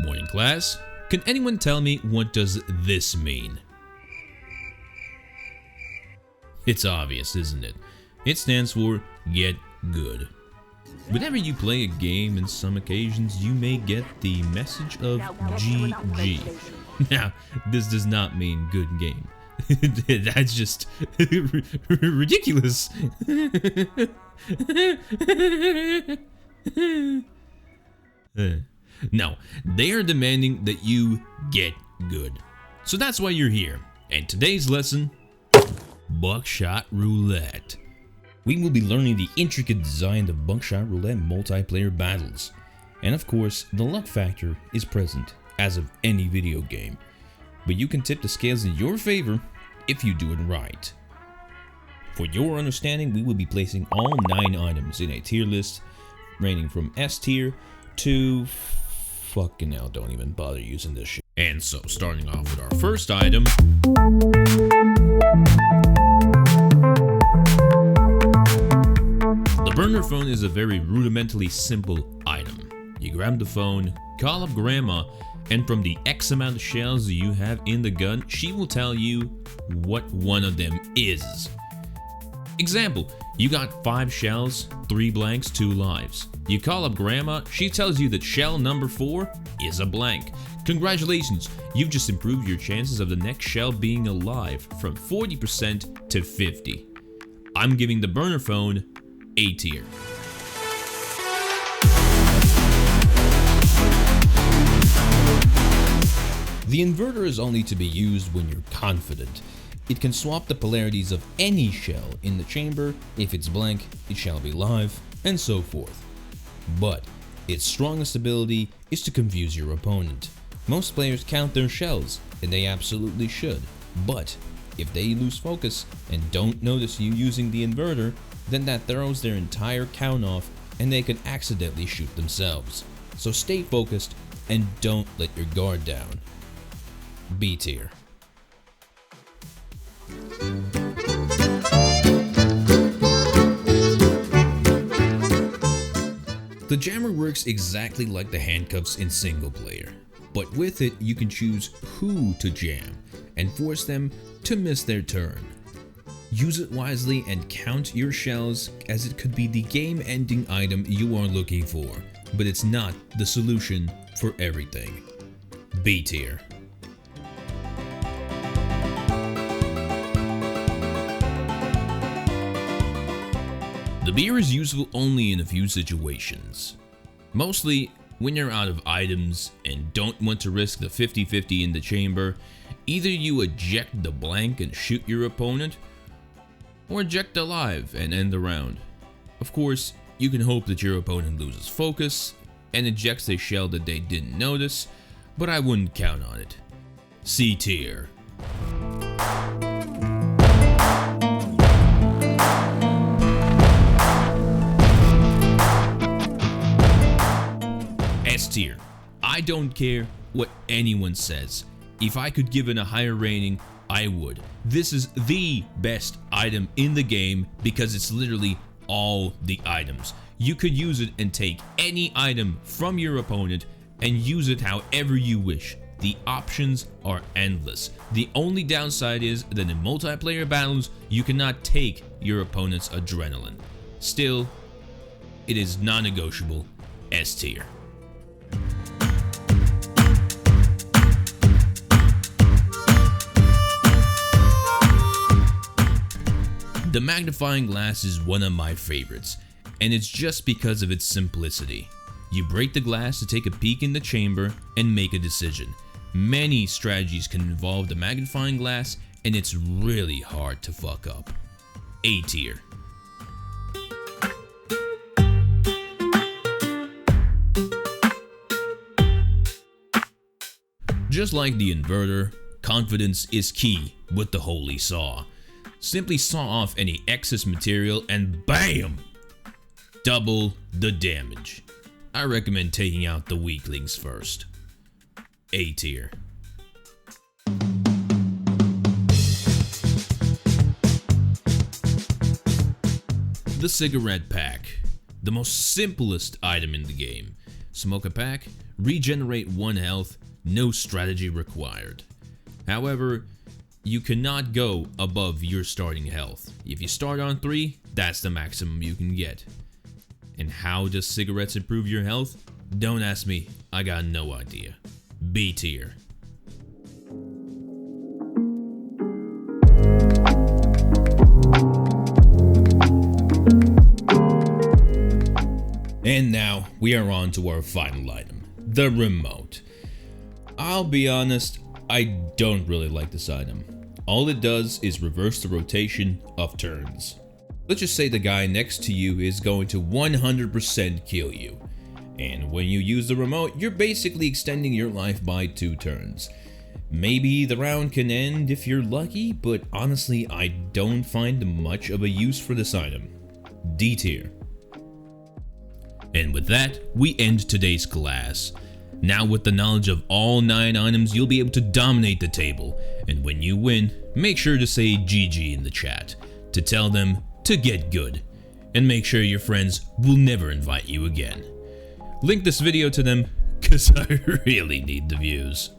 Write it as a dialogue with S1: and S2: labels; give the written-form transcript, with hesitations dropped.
S1: Morning class, can anyone tell me what does this mean? It's obvious, isn't it? It stands for get good. Whenever you play a game, in some occasions you may get the message of GG. Now, this does not mean good game. That's just ridiculous. No, they are demanding that you get good. So that's why you're here. And today's lesson, Buckshot Roulette. We will be learning the intricate design of Buckshot Roulette multiplayer battles. And of course, the luck factor is present, as of any video game. But you can tip the scales in your favor if you do it right. For your understanding, we will be placing all 9 items in a tier list, ranging from S tier to fucking hell, don't even bother using this shit. And so, starting off with our first item, the burner phone is a very rudimentarily simple item. You grab the phone, call up grandma, and from the X amount of shells you have in the gun, she will tell you what one of them is. Example, you got 5 shells, 3 blanks, 2 lives. You call up grandma, she tells you that shell number 4 is a blank. Congratulations, you've just improved your chances of the next shell being alive from 40% to 50%. I'm giving the burner phone A tier. The inverter is only to be used when you're confident. It can swap the polarities of any shell in the chamber. If it's blank, it shall be live, and so forth. But its strongest ability is to confuse your opponent. Most players count their shells, and they absolutely should. But if they lose focus and don't notice you using the inverter, then that throws their entire count off and they can accidentally shoot themselves. So stay focused and don't let your guard down. B tier. The jammer works exactly like the handcuffs in single player, but with it you can choose who to jam and force them to miss their turn. Use it wisely and count your shells, as it could be the game-ending item you are looking for, but it's not the solution for everything. B tier. The beer is useful only in a few situations. Mostly when you're out of items and don't want to risk the 50-50 in the chamber. Either you eject the blank and shoot your opponent, or eject alive and end the round. Of course, you can hope that your opponent loses focus and ejects a shell that they didn't notice, but I wouldn't count on it. C tier. S tier. I don't care what anyone says. If I could give it a higher rating, I would. This is the best item in the game because it's literally all the items. You could use it and take any item from your opponent and use it however you wish. The options are endless. The only downside is that in multiplayer battles, you cannot take your opponent's adrenaline. Still, it is non-negotiable. S tier. The Magnifying Glass is one of my favorites, and it's just because of its simplicity. You break the glass to take a peek in the chamber and make a decision. Many strategies can involve the Magnifying Glass, and it's really hard to fuck up. A tier. Just like the inverter, confidence is key with the Holy Saw. Simply saw off any excess material and BAM! Double the damage. I recommend taking out the weaklings first. A tier. The cigarette pack. The most simplest item in the game. smoke a pack, regenerate 1 health, no strategy required. However, you cannot go above your starting health. If you start on 3, that's the maximum you can get. And how does cigarettes improve your health? Don't ask me, I got no idea. B tier. And now we are on to our final item, the remote. I'll be honest, I don't really like this item. All it does is reverse the rotation of turns. Let's just say the guy next to you is going to 100% kill you. And when you use the remote, you're basically extending your life by 2 turns. Maybe the round can end if you're lucky, but honestly, I don't find much of a use for this item. D tier. And with that, we end today's class. Now with the knowledge of all 9 items, you'll be able to dominate the table. And when you win, make sure to say GG in the chat to tell them to get good. And make sure your friends will never invite you again. Link this video to them, cause I really need the views.